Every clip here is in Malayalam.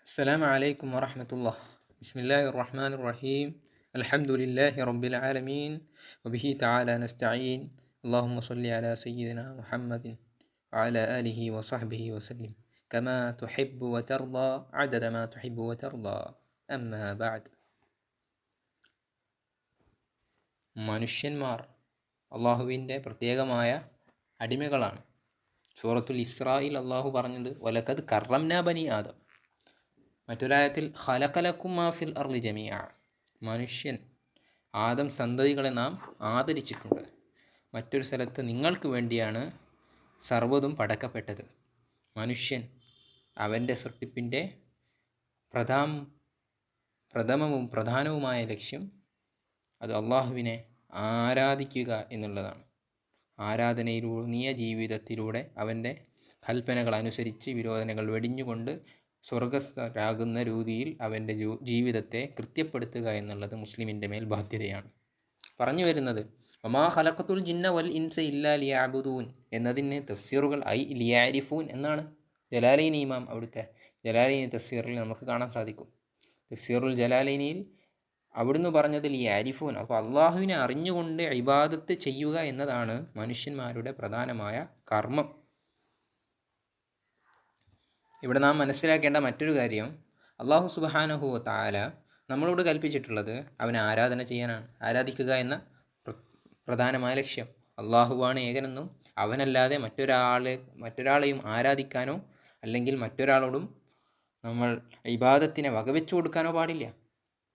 السلام عليكم ورحمة الله. بسم الله الرحمن الرحيم. الحمد لله رب العالمين وبه تعالى نستعين. اللهم صل على سيدنا محمد وعلى آله وصحبه وسلم كما تحب وترضى عدد ما تحب وترضى. أما بعد. മനുഷ്യന്മാർ അള്ളാഹുവിൻ്റെ പ്രത്യേകമായ അടിമകളാണ്. സൂറത്തുൽ ഇസ്രായിൽ അള്ളാഹു പറഞ്ഞത് വലഖദ് കറംനാ ബനി ആദം. മറ്റൊരായത്തിൽ ഖലഖലക്കും മാ ഫിൽ അർളി ജമീഅ. മനുഷ്യൻ ആദം സന്തതികളെ നാം ആദരിച്ചിട്ടുണ്ട്. മറ്റൊരു സ്ഥലത്ത് നിങ്ങൾക്ക് വേണ്ടിയാണ് സർവ്വതും പടക്കപ്പെട്ടത്. മനുഷ്യൻ അവൻ്റെ സൃഷ്ടിപ്പിൻ്റെ പ്രധാനവുമായ ലക്ഷ്യം അത് അള്ളാഹുവിനെ ആരാധിക്കുക എന്നുള്ളതാണ്. ആരാധനയിലൂന്നിയ ജീവിതത്തിലൂടെ അവൻ്റെ കൽപ്പനകൾ അനുസരിച്ച് വിരോധനകൾ വെടിഞ്ഞുകൊണ്ട് സ്വർഗസ്ഥരാകുന്ന രീതിയിൽ അവൻ്റെ ജീവിതത്തെ കൃത്യപ്പെടുത്തുക എന്നുള്ളത് മുസ്ലിമിൻ്റെ മേൽ ബാധ്യതയാണ്. പറഞ്ഞു വരുന്നത് വമാ ഖലഖത്തുൽ ജിന്ന വൽ ഇൻസ ഇല്ലാ ലിയഅബുദൂൻ എന്നതിന് തഫ്സീറുകൾ ഐ ലിയാരിഫൂൻ എന്നാണ് ജലാലൈനി ഇമാം അവിടുത്തെ ജലാലൈനി തഫ്സീറിൽ നമുക്ക് കാണാൻ സാധിക്കും. തഫ്സീറുൽ ജലാലൈനിയിൽ അവിടുന്ന് പറഞ്ഞത് ലിയാരിഫൂൻ, അപ്പോൾ അള്ളാഹുവിനെ അറിഞ്ഞുകൊണ്ട് ഇബാദത്ത് ചെയ്യുക എന്നതാണ് മനുഷ്യന്മാരുടെ പ്രധാനമായ കർമ്മം. ഇവിടെ നാം മനസ്സിലാക്കേണ്ട മറ്റൊരു കാര്യം, അള്ളാഹു സുബ്ഹാനഹു വ തആല നമ്മളോട് കൽപ്പിച്ചിട്ടുള്ളത് അവനെ ആരാധന ചെയ്യാനാണ്. ആരാധിക്കുക എന്ന പ്രധാനമായ ലക്ഷ്യം. അള്ളാഹുവാണ് ഏകനെന്നും അവനല്ലാതെ മറ്റൊരാളെയും ആരാധിക്കാനോ അല്ലെങ്കിൽ മറ്റൊരാളോടും നമ്മൾ ഇബാദത്തിനെ വകവെച്ചു കൊടുക്കാനോ പാടില്ല.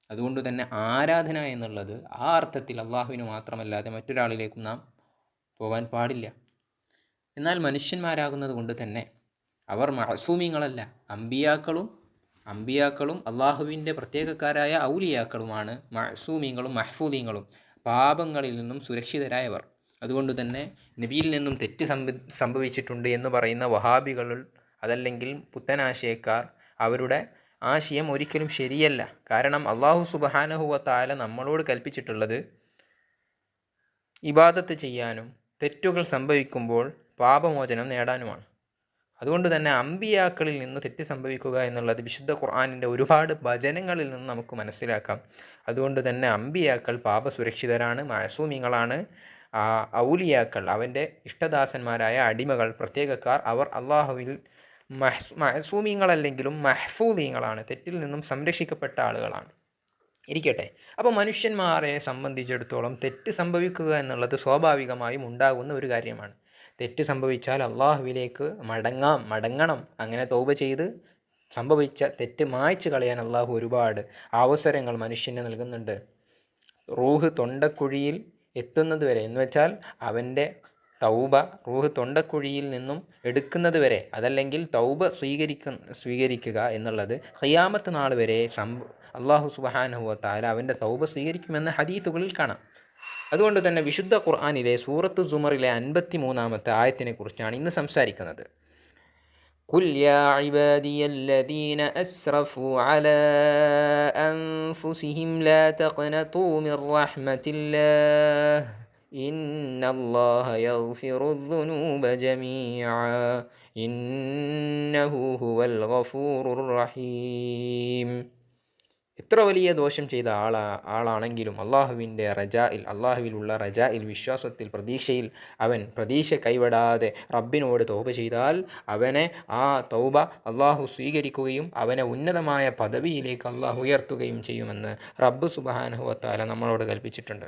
അതുകൊണ്ട് തന്നെ ആരാധന എന്നുള്ളത് ആ അർത്ഥത്തിൽ അള്ളാഹുവിന് മാത്രമല്ലാതെ മറ്റൊരാളിലേക്കും നാം പോകാൻ പാടില്ല. എന്നാൽ മനുഷ്യന്മാരാകുന്നത് കൊണ്ട് തന്നെ അവർ മഅസൂമിങ്ങളല്ല. അമ്പിയാക്കളും അള്ളാഹുവിൻ്റെ പ്രത്യേകക്കാരായ ഔലിയാക്കളുമാണ് മഅസൂമിങ്ങളും മഹ്ഫൂദീങ്ങളും, പാപങ്ങളിൽ നിന്നും സുരക്ഷിതരായവർ. അതുകൊണ്ട് തന്നെ നബിയിൽ നിന്നും തെറ്റ് സംഭവിച്ചിട്ടുണ്ട് എന്ന് പറയുന്ന വഹാബികൾ അതല്ലെങ്കിൽ പുത്തനാശയക്കാർ, അവരുടെ ആശയം ഒരിക്കലും ശരിയല്ല. കാരണം അള്ളാഹു സുബ്ഹാനഹു വ തആല നമ്മളോട് കൽപ്പിച്ചിട്ടുള്ളത് ഇബാദത്ത് ചെയ്യാനും തെറ്റുകൾ സംഭവിക്കുമ്പോൾ പാപമോചനം നേടാനുമാണ്. അതുകൊണ്ട് തന്നെ അമ്പിയാക്കളിൽ നിന്ന് തെറ്റ് സംഭവിക്കുക എന്നുള്ളത് വിശുദ്ധ ഖുർആനിൻ്റെ ഒരുപാട് വചനങ്ങളിൽ നിന്ന് നമുക്ക് മനസ്സിലാക്കാം. അതുകൊണ്ട് തന്നെ അമ്പിയാക്കൾ പാപസുരക്ഷിതരാണ്, മഅസൂമിങ്ങളാണ്. ഔലിയാക്കൾ അവൻ്റെ ഇഷ്ടദാസന്മാരായ അടിമകൾ, പ്രത്യേകക്കാർ, അവർ അള്ളാഹുവിൽ മഅസൂമിങ്ങളല്ലെങ്കിലും മഹ്ഫൂദീങ്ങളാണ്, തെറ്റിൽ നിന്നും സംരക്ഷിക്കപ്പെട്ട ആളുകളാണ്. ഇരിക്കട്ടെ, അപ്പോൾ മനുഷ്യന്മാരെ സംബന്ധിച്ചിടത്തോളം തെറ്റ് സംഭവിക്കുക എന്നുള്ളത് സ്വാഭാവികമായും ഉണ്ടാകുന്ന ഒരു കാര്യമാണ്. തെറ്റ് സംഭവിച്ചാൽ അള്ളാഹുവിലേക്ക് മടങ്ങണം. അങ്ങനെ തൗബ ചെയ്ത് സംഭവിച്ച തെറ്റ് മായ്ച്ചു കളയാൻ അള്ളാഹു ഒരുപാട് അവസരങ്ങൾ മനുഷ്യന് നൽകുന്നുണ്ട്. റൂഹ് തൊണ്ടക്കുഴിയിൽ എത്തുന്നത് വരെ എന്ന് വെച്ചാൽ അവൻ്റെ തൗബ റൂഹ് തൊണ്ടക്കുഴിയിൽ നിന്നും എടുക്കുന്നത് വരെ, അതല്ലെങ്കിൽ തൗബ സ്വീകരിക്കുക എന്നുള്ളത് ഖിയാമത്ത് നാൾ വരെ അള്ളാഹു സുബ്ഹാനഹു വ തആല അവൻ്റെ തൗബ സ്വീകരിക്കുമെന്ന് ഹദീസുകളിൽ കാണാം. അതുകൊണ്ട് തന്നെ വിശുദ്ധ ഖുർആനിലെ സൂറത്തു സുമറിലെ 53-ാമത്തെ ആയത്തിനെ കുറിച്ചാണ് ഇന്ന് സംസാരിക്കുന്നത്. ഖുൽ യാ ഇബാദിയല്ലദീന അസ്റഫു അലാ അൻഫുസിഹിം ലാ തഖ്നതൂ മിർ റഹ്മത്തില്ലാഹ് ഇന്നല്ലാഹ യഗ്ഫിറുദ്ദുനൂബ ജമീഅ ഇന്നഹു ഹുവൽ ഗഫൂറുർ റഹീം. എത്ര വലിയ ദോഷം ചെയ്ത ആളാണെങ്കിലും അള്ളാഹുവിൻ്റെ അള്ളാഹുവിലുള്ള റജായിൽ, വിശ്വാസത്തിൽ, പ്രതീക്ഷയിൽ അവൻ പ്രതീക്ഷ കൈവിടാതെ റബ്ബിനോട് തൗബ ചെയ്താൽ അവനെ ആ തൗബ അള്ളാഹു സ്വീകരിക്കുകയും അവനെ ഉന്നതമായ പദവിയിലേക്ക് അള്ളാഹു ഉയർത്തുകയും ചെയ്യുമെന്ന് റബ്ബ് സുബ്ഹാനഹു വ തആല നമ്മളോട് കൽപ്പിച്ചിട്ടുണ്ട്.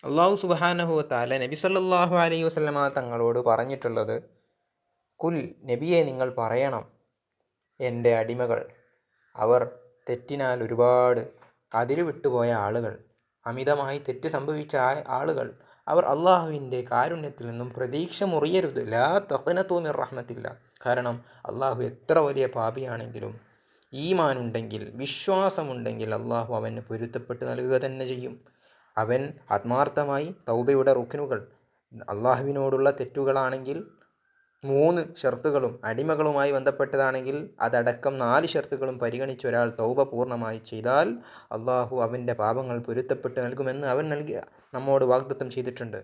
അള്ളാഹു സുബ്ഹാനഹു വ തആല നബി സല്ലല്ലാഹു അലൈഹി വസല്ലമ തങ്ങളോട് പറഞ്ഞിട്ടുള്ളത്, കുൽ നബിയെ നിങ്ങൾ പറയണം, എൻ്റെ അടിമകൾ അവർ തെറ്റിനാൽ ഒരുപാട് അതിര് വിട്ടുപോയ ആളുകൾ, അമിതമായി തെറ്റ് സംഭവിച്ച ആളുകൾ, അവർ അള്ളാഹുവിൻ്റെ കാരുണ്യത്തിൽ നിന്നും പ്രതീക്ഷ മുറിയരുത്. ലാ തഖ്നതൂ മിർ റഹ്മത്തില്ലാ. കാരണം അള്ളാഹു എത്ര വലിയ പാപിയാണെങ്കിലും ഈമാനുണ്ടെങ്കിൽ, വിശ്വാസമുണ്ടെങ്കിൽ അള്ളാഹു അവന് പൊരുത്തപ്പെട്ട് നൽകുക തന്നെ ചെയ്യും. അവൻ ആത്മാർത്ഥമായി തൗബയുടെ റുക്നുകൾ, അള്ളാഹുവിനോടുള്ള തെറ്റുകളാണെങ്കിൽ 3 ഷർത്തുകളും, അടിമകളുമായി ബന്ധപ്പെട്ടതാണെങ്കിൽ അതടക്കം 4 ഷർത്തുകളും പരിഗണിച്ച് ഒരാൾ തൗബ പൂർണ്ണമായി ചെയ്താൽ അള്ളാഹു അവൻ്റെ പാപങ്ങൾ പൊരുത്തപ്പെട്ട് നൽകുമെന്ന് അവൻ നമ്മോട് വാഗ്ദത്തം ചെയ്തിട്ടുണ്ട്.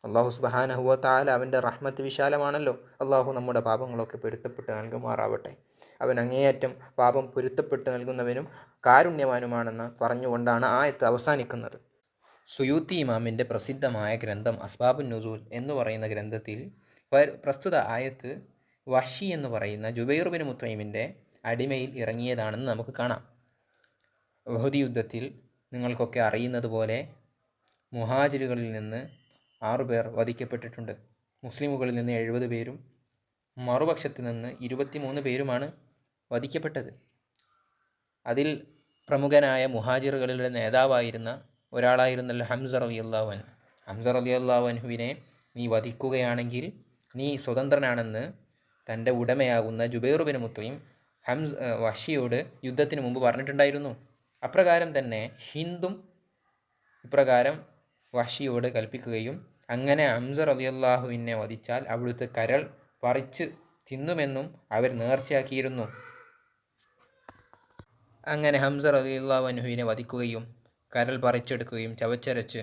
അള്ളാഹു സുബ്ഹാനഹു വ തആല അവൻ്റെ റഹ്മത്ത് വിശാലമാണല്ലോ. അള്ളാഹു നമ്മുടെ പാപങ്ങളൊക്കെ പൊരുത്തപ്പെട്ട് നൽകുമാറാവട്ടെ. അവൻ അങ്ങേയറ്റം പാപം പൊരുത്തപ്പെട്ട് നൽകുന്നവനും കാരുണ്യവാനുമാണെന്ന് പറഞ്ഞുകൊണ്ടാണ് ആയത്ത് അവസാനിക്കുന്നത്. സുയൂത്തി ഇമാമിൻ്റെ പ്രസിദ്ധമായ ഗ്രന്ഥം അസ്ബാബുൻ നുസൂൽ എന്ന് പറയുന്ന ഗ്രന്ഥത്തിൽ പ്രസ്തുത ആയത്ത് വഹ്ഷി എന്ന് പറയുന്ന ജുബൈർ ബിൻ മുത്തൈമിൻ്റെ അടിമയിൽ ഇറങ്ങിയതാണെന്ന് നമുക്ക് കാണാം. ഉഹദ് യുദ്ധത്തിൽ നിങ്ങൾക്കൊക്കെ അറിയുന്നത് പോലെ മുഹാജിറുകളിൽ നിന്ന് 6 പേർ വധിക്കപ്പെട്ടിട്ടുണ്ട്. മുസ്ലിമുകളിൽ നിന്ന് 70 പേരും മറുപക്ഷത്ത് നിന്ന് 23 പേരുമാണ് വധിക്കപ്പെട്ടത്. അതിൽ പ്രമുഖനായ മുഹാജിറുകളുടെ നേതാവായിരുന്ന ഒരാളായിരുന്നല്ലോ ഹംസ റളിയല്ലാഹു അൻഹു. ഹംസ റളിയല്ലാഹു അൻഹുവിനെ നീ വധിക്കുകയാണെങ്കിൽ നീ സ്വതന്ത്രനാണെന്ന് തൻ്റെ ഉടമയാകുന്ന ജുബൈർ ബിൻ മുത്തൈം വഹ്ഷിയോട് യുദ്ധത്തിന് മുമ്പ് പറഞ്ഞിട്ടുണ്ടായിരുന്നു. അപ്രകാരം തന്നെ ഹിന്ദും ഇപ്രകാരം വഹ്ഷിയോട് കൽപ്പിക്കുകയും അങ്ങനെ ഹംസ റളിയല്ലാഹുവിനെ വധിച്ചാൽ അവിടുത്തെ കരൾ പറിച്ച് തിന്നുമെന്നും അവർ നേർച്ചയാക്കിയിരുന്നു. അങ്ങനെ ഹംസ റളിയല്ലാഹു അൻഹുവിനെ വധിക്കുകയും കരൾ പറിച്ചെടുക്കുകയും ചവച്ചരച്ച്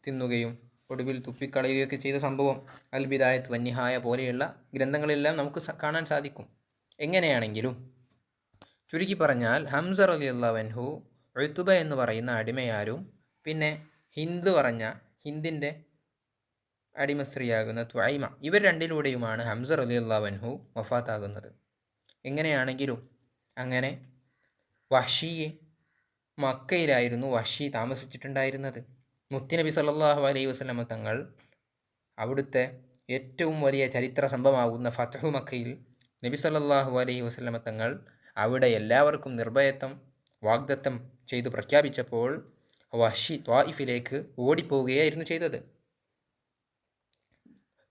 തിന്നുകയും ഒടുവിൽ തുപ്പിക്കളയുകയൊക്കെ ചെയ്ത സംഭവം അൽ ബിദായത്ത് വന്നിഹായ പോലെയുള്ള ഗ്രന്ഥങ്ങളെല്ലാം നമുക്ക് കാണാൻ സാധിക്കും. എങ്ങനെയാണെങ്കിലും ചുരുക്കി പറഞ്ഞാൽ ഹംസ റളിയല്ലാഹു അൻഹു ഉത്ബ എന്ന് പറയുന്ന അടിമയാരും പിന്നെ ഹിന്ദിൻ്റെ അടിമ സ്ത്രീയാകുന്ന തുഐമ, ഇവർ രണ്ടിലൂടെയുമാണ് ഹംസ റളിയല്ലാഹു അൻഹു വഫാത്താകുന്നത്. എങ്ങനെയാണെങ്കിലും അങ്ങനെ വഹ്ഷിയെ മക്കയിലായിരുന്നു വഹ്ഷി താമസിച്ചിട്ടുണ്ടായിരുന്നത്. മുത്തുനബി സല്ലല്ലാഹു അലൈഹി വസല്ലമ തങ്ങൾ അവിടുത്തെ ഏറ്റവും വലിയ ചരിത്ര സംഭവമാകുന്ന ഫത്ഹു മക്കയിൽ നബി സല്ലല്ലാഹു അലൈഹി വസല്ലമ തങ്ങൾ അവിടെ എല്ലാവർക്കും നിർഭയത്വം വാഗ്ദത്തം ചെയ്തു പ്രഖ്യാപിച്ചപ്പോൾ വഹ്ഷി ത്വായിഫിലേക്ക് ഓടിപ്പോവുകയായിരുന്നു ചെയ്തത്.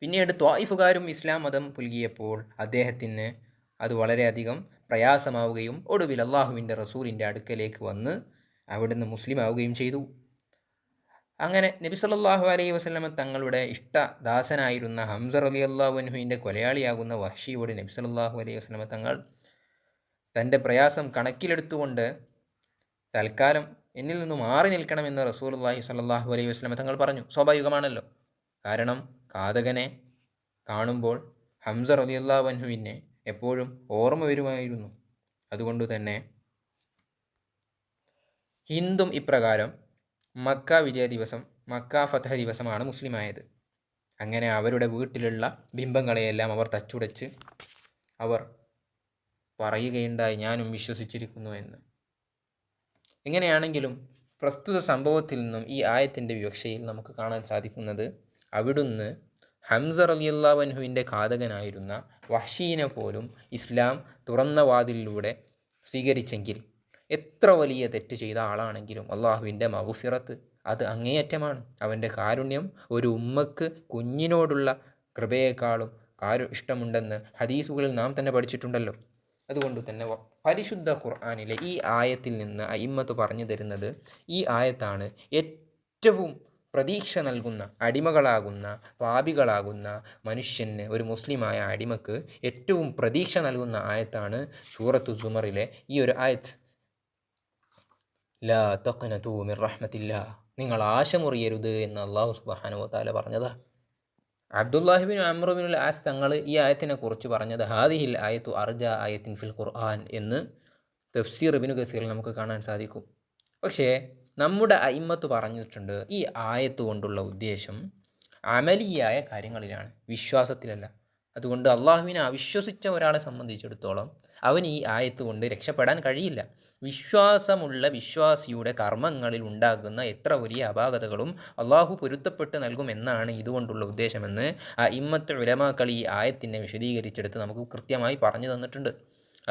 പിന്നീട് ത്വായിഫുകാരും ഇസ്ലാം മതം പുൽകിയപ്പോൾ അദ്ദേഹത്തിന് അത് വളരെയധികം പ്രയാസമാവുകയും ഒടുവിൽ അള്ളാഹുവിൻ്റെ റസൂലിൻ്റെ അടുക്കലേക്ക് വന്ന് അവിടുന്ന് മുസ്ലിം ആവുകയും ചെയ്തു. അങ്ങനെ നബി സല്ലല്ലാഹു അലൈഹി വസല്ലമ തങ്ങളുടെ ഇഷ്ടദാസനായിരുന്ന ഹംസ റളിയല്ലാഹു അൻഹുവിൻ്റെ കൊലയാളിയാകുന്ന വഹ്ഷിയോട് നബി സല്ലല്ലാഹു അലൈഹി വസല്ലമ തങ്ങൾ തൻ്റെ പ്രയാസം കണക്കിലെടുത്തുകൊണ്ട് തൽക്കാലം എന്നിൽ നിന്ന് മാറി നിൽക്കണമെന്ന് റസൂലുള്ളാഹി സ്വല്ലല്ലാഹു അലൈഹി വസല്ലമ തങ്ങൾ പറഞ്ഞു. സ്വാഭാവികമാണല്ലോ, കാരണം ഘാതകനെ കാണുമ്പോൾ ഹംസ റളിയല്ലാഹു അൻഹുവിനെ എപ്പോഴും ഓർമ്മ വരുമായിരുന്നു. അതുകൊണ്ട് തന്നെ ഹിന്ദും ഇപ്രകാരം മക്ക വിജയ ദിവസം, മക്ക ഫതഹ് ദിവസമാണ് മുസ്ലിമായത്. അങ്ങനെ അവരുടെ വീട്ടിലുള്ള ബിംബങ്ങളെയെല്ലാം അവർ തച്ചുടച്ച് അവർ പറയുകയുണ്ടായി, ഞാനും വിശ്വസിച്ചിരിക്കുന്നു എന്ന്. എങ്ങനെയാണെങ്കിലും പ്രസ്തുത സംഭവത്തിൽ നിന്നും ഈ ആയത്തിൻ്റെ വിവക്ഷയിൽ നമുക്ക് കാണാൻ സാധിക്കുന്നത് അവിടുന്ന് ഹംസ റളിയല്ലാഹു അൻഹുവിൻ്റെ ഘാതകനായിരുന്ന വഹ്ഷീനെ പോലും ഇസ്ലാം തുറന്ന വാതിലിലൂടെ സ്വീകരിച്ചെങ്കിൽ എത്ര വലിയ തെറ്റ് ചെയ്ത ആളാണെങ്കിലും അള്ളാഹുവിൻ്റെ മഗ്ഫിറത്ത് അത് അങ്ങേയറ്റമാണ്. അവൻ്റെ കാരുണ്യം ഒരു ഉമ്മക്ക് കുഞ്ഞിനോടുള്ള കൃപയേക്കാളും ഇഷ്ടമുണ്ടെന്ന് ഹദീസുകളിൽ നാം തന്നെ പഠിച്ചിട്ടുണ്ടല്ലോ. അതുകൊണ്ട് തന്നെ പരിശുദ്ധ ഖുർആനിലെ ഈ ആയത്തിൽ നിന്ന് അയിമ്മത്ത് പറഞ്ഞു തരുന്നത് ഈ ആയത്താണ് ഏറ്റവും പ്രതീക്ഷ നൽകുന്ന, അടിമകളാകുന്ന പാപികളാകുന്ന മനുഷ്യന്, ഒരു മുസ്ലിമായ അടിമക്ക് ഏറ്റവും പ്രതീക്ഷ നൽകുന്ന ആയത്താണ് സൂറത്തു സുമറിലെ ഈ ഒരു ആയത്ത്. ലാ തഖ്നതു മിർ റഹ്മത്തില്ലാ, നിങ്ങൾ ആശമുറിയരുത് എന്ന് അല്ലാഹു സുബ്ഹാനഹു വ തആല പറഞ്ഞതാ. Abdullahi bin Amr bin as തങ്ങൾ ഈ ആയത്തിനെ കുറിച്ച് പറഞ്ഞത് ഹാദിഹിൽ ആയത്തു അർജ ആയത്തിൻ ഫിൽ ഖുർആൻ എന്ന് തഫ്സീർ ഇബ്നു കസീറിൽ നമുക്ക് കാണാൻ സാധിക്കും. പക്ഷേ നമ്മുടെ അയിമ്മത്ത് പറഞ്ഞിട്ടുണ്ട് ഈ ആയത്ത് കൊണ്ടുള്ള ഉദ്ദേശം അമലിയായ കാര്യങ്ങളിലാണ്, വിശ്വാസത്തിലല്ല. അതുകൊണ്ട് അള്ളാഹുവിനെ അവിശ്വസിച്ച ഒരാളെ സംബന്ധിച്ചിടത്തോളം അവന് ഈ ആയത്ത് കൊണ്ട് രക്ഷപ്പെടാൻ കഴിയില്ല. വിശ്വാസമുള്ള വിശ്വാസിയുടെ കർമ്മങ്ങളിൽ ഉണ്ടാകുന്ന എത്ര വലിയ അപാകതകളും അള്ളാഹു പൊരുത്തപ്പെട്ട് നൽകുമെന്നാണ് ഇതുകൊണ്ടുള്ള ഉദ്ദേശമെന്ന് ഇമ്മത്ത് ഉലമാക്കൾ ഈ ആയത്തിനെ വിശദീകരിച്ചെടുത്ത് നമുക്ക് കൃത്യമായി പറഞ്ഞു തന്നിട്ടുണ്ട്.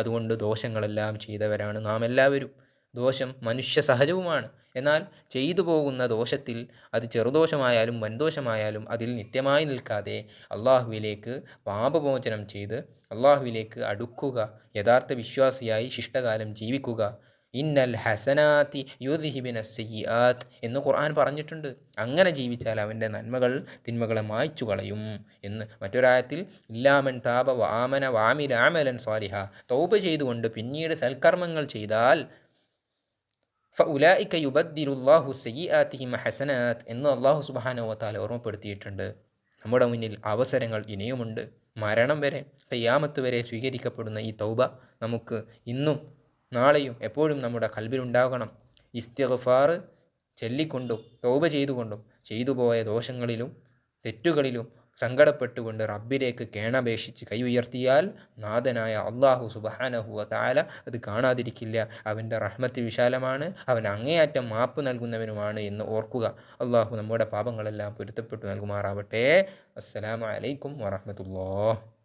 അതുകൊണ്ട് ദോഷങ്ങളെല്ലാം ചെയ്തവരാണ് നാം എല്ലാവരും. ദോഷം മനുഷ്യ സഹജവുമാണ്. എന്നാൽ ചെയ്തു പോകുന്ന ദോഷത്തിൽ അത് ചെറുദോഷമായാലും വൻദോഷമായാലും അതിൽ നിത്യമായി നിൽക്കാതെ അള്ളാഹുവിലേക്ക് പാപമോചനം ചെയ്ത് അള്ളാഹുവിലേക്ക് അടുക്കുക, യഥാർത്ഥ വിശ്വാസിയായി ശിഷ്ടകാലം ജീവിക്കുക. ഇന്നൽ ഹസനാത്തി യുദ്ഹിബിന സയ്യിആത്ത് എന്ന് ഖുർആൻ പറഞ്ഞിട്ടുണ്ട്. അങ്ങനെ ജീവിച്ചാൽ അവൻ്റെ നന്മകൾ തിന്മകളെ മായ്ച്ചു കളയും എന്ന്. മറ്റൊരായത്തിൽ ഇല്ലാമൻ താബ വാമന വാമില അമലൻ സ്വാലിഹ, തൗബ ചെയ്തുകൊണ്ട് പിന്നീട് സൽക്കർമ്മങ്ങൾ ചെയ്താൽ ഫഉലൈക യുബദ്ദിലുല്ലാഹു സയ്യിആതിഹിം ഹസനാത്ത് എന്ന് അല്ലാഹു സുബ്ഹാനഹു വ തആല ഓർമ്മപ്പെടുത്തിയിട്ടുണ്ട്. നമ്മുടെ മുന്നിൽ അവസരങ്ങൾ ഇനിയുമുണ്ട്. മരണം വരെ, ഖിയാമത്ത് വരെ സ്വീകരിക്കപ്പെടുന്ന ഈ തൗബ നമുക്ക് ഇന്നും നാളെയും എപ്പോഴും നമ്മുടെ ഖൽബിലുണ്ടാകണം. ഇസ്തിഗ്ഫാർ ചൊല്ലിക്കൊണ്ടും തൗബ ചെയ്തുകൊണ്ടും ചെയ്തുപോയ ദോഷങ്ങളിലും തെറ്റുകളിലും സങ്കടപ്പെട്ടുകൊണ്ട് റബ്ബിലേക്ക് കേണപേക്ഷിച്ച് കൈ ഉയർത്തിയാൽ നാഥനായ അള്ളാഹു സുബ്ഹാനഹു വ തആല അത് കാണാതിരിക്കില്ല. അവൻ്റെ റഹ്മത്ത് വിശാലമാണ്, അവൻ അങ്ങേയറ്റം മാപ്പ് നൽകുന്നവനുമാണ് എന്ന് ഓർക്കുക. അള്ളാഹു നമ്മുടെ പാപങ്ങളെല്ലാം പൊരുത്തപ്പെട്ടു നൽകുമാറാവട്ടെ. അസ്സലാമു അലൈക്കും വറഹ്മത്തുള്ളാഹി.